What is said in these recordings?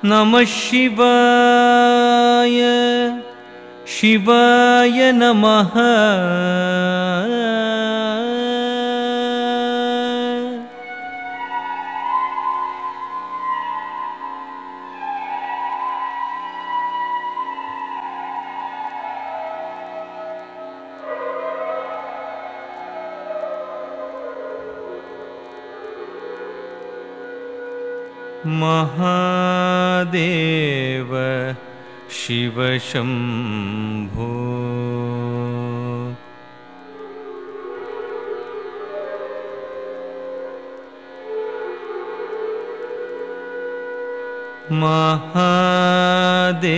नमः शिवाय शिवाय नमः। महादेव शिव शंभो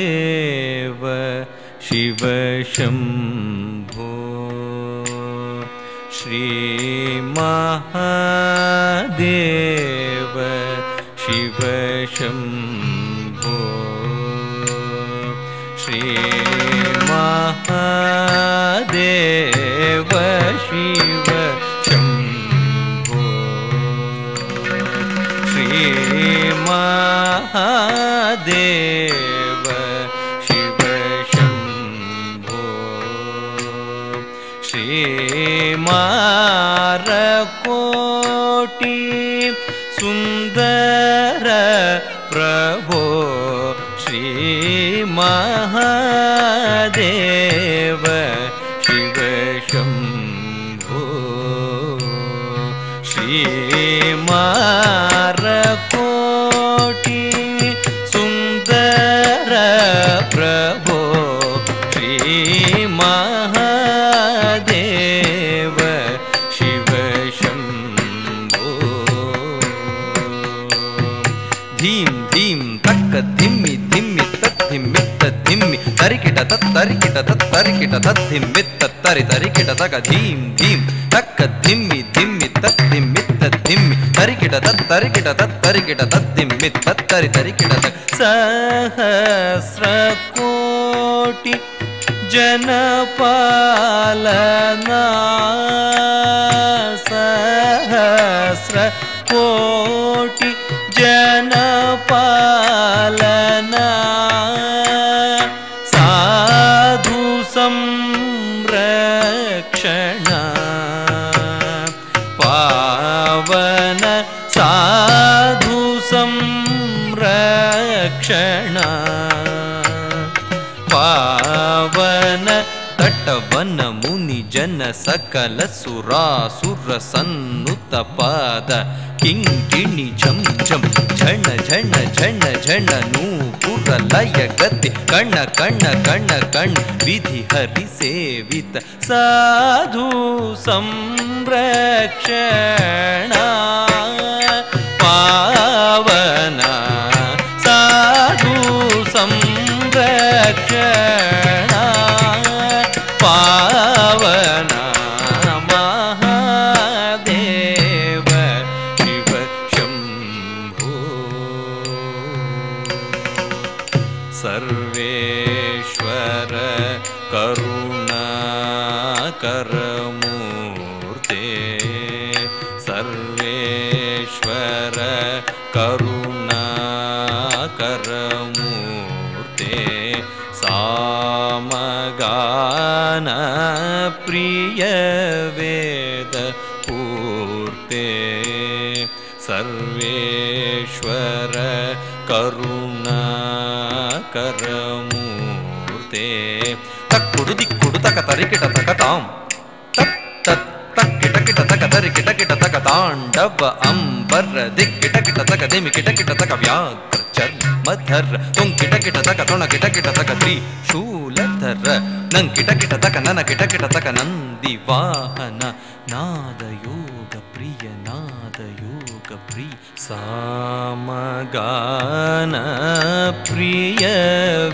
महादेव शिव शंभो श्री महादेव शिव शंभो श्री महादेव शिव शंभो श्री महादेव शिव शंभो श्री मारकोटि सुंदर प्रभो श्री महादेव शिव शंभो श्री मारकोटि सुंदर प्रभो श्री महादेव शिव शंभो धीम धीम तक्क धिम्मि धिम्मि तद्धिम्मि तद्धिम्मि तरिकिट तत्तरिकिट तत्तरिकिट तद्धिम्मि तत्तरि तरिकिट तक धीम धीम तक्क धिम्मि धिम्मि तद्धिम्मि तद्धिम्मि तरिकिट तत्तरिकिट तत्तरिकिट तद्धिम्मि तत्तरि तरिकिट तक सहस्रकोटि जनपालना सहस्रकोटि जनपालना साधु संरक्षण पावन साधु संरक्षण पावन तटवन मुनि जन सकल सुरासुर सन्नुत पाद किंकिणी झम झम झण झण झण झण नूपुर लय गति कण कण कण कण विधि हरि सेवित साधु संरक्षण पावन साधु संरक्षण पावन महादेव शिव शंभो सर्वेश्वर करुणाकर मूर्ते सर्वेश्वर करुणाकर मूर्ते सामगान प्रिय वेद पूर्ते सर्वेश्वर करुणाकर मूर्ते तक्कुडु दिक्कुडु तक तरिकिट तक ताम तत् तत् तक्किट किट तक तरिकिट किट तक तांडव अंबर दिक्किट किट तक दिमि किट किट तक व्याघ्र चर्मधर तुंकिट किट तक तुण किट किट तक त्रिशूलधर नंकिट किट तक नन किट किट तक नंदि वाहन नादयोग प्रिय नादयोग प्रिय सामगान प्रिय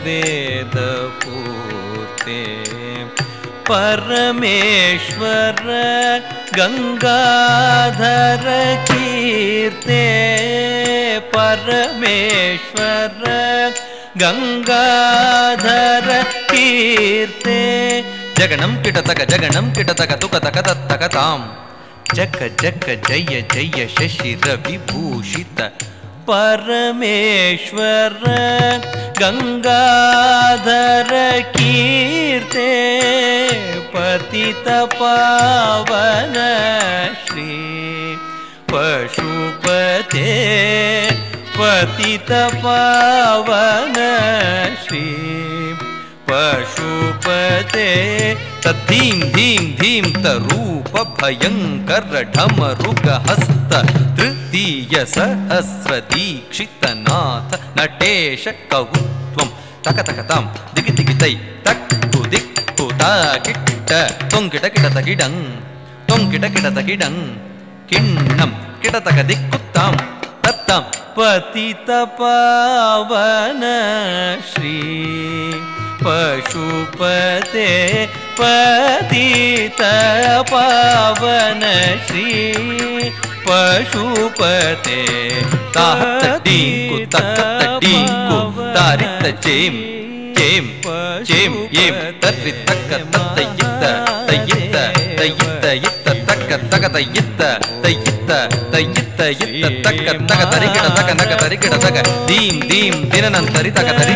वेद पूर्ते परमेश्वर गंगाधर कीर्ते परमेश्वर गंगाधर कीर्ते जगनं किटतक तुक तक तत्तक ताम जग जग जय जय शशिर विभूषित परमेश्वर गंगाधर कीर्ते पतित पावन श्री पशुपते पतित पावन श्री पशुपते तद्धीं धीं धीं तरूप भयंकर ढमरुग हस्त तृतीय सहस्र दीक्षितनाथ नटेश कौत्वं तक तक तां दिगि दिगि तै तक्कु दिक्कु ताकिट्ट त्वंकिट किट तकिडं त्वंकिट किट तकिडं किन्नं किट तक दिक्कुत्तां तत्तां पतित पावन श्री पशुपते पतित पावन श्री पशुपते ताहत डींकु तकत डींकु तारित चेम चेम चेम येम तर्रि तक तत्तयित तयित तयित यित तक तक तयित तयित तयित यित तक तक तरिकिट तक नक तरिकिट तक दीं दीं दिननंतरि तक तरि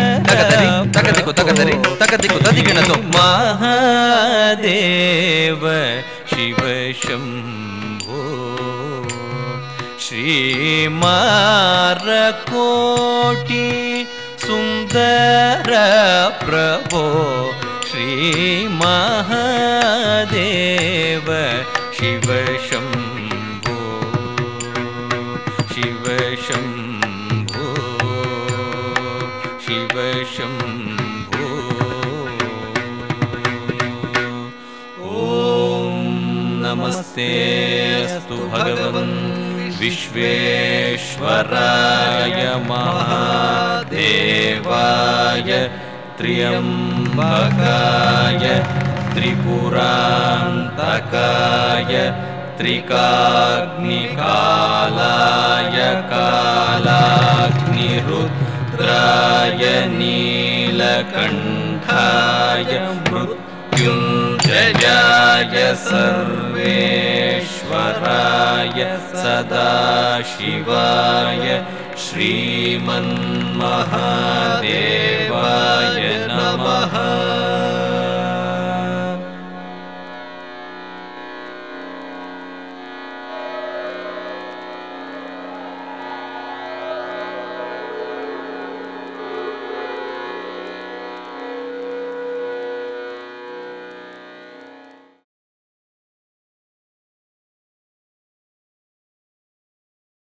तक दिकु तदिगिणतो महादेव शिव शंभो श्रीमारकोटि सुंदर प्रभो श्री महादेव शिव शंभो शिव शंभो शिव शंभो ओम नमस्ते अस्तु भगवन् विश्वेश्वराय महादेवाय त्र्यंबकाय त्रिपुरान्तकाय त्रिकाग्निकालाय कालाग्निरुद्राय नीलकण्ठाय मृत्युञ्जयाय सर्वेश्वराय सदाशिवाय श्रीमन्महादेवाय नमः।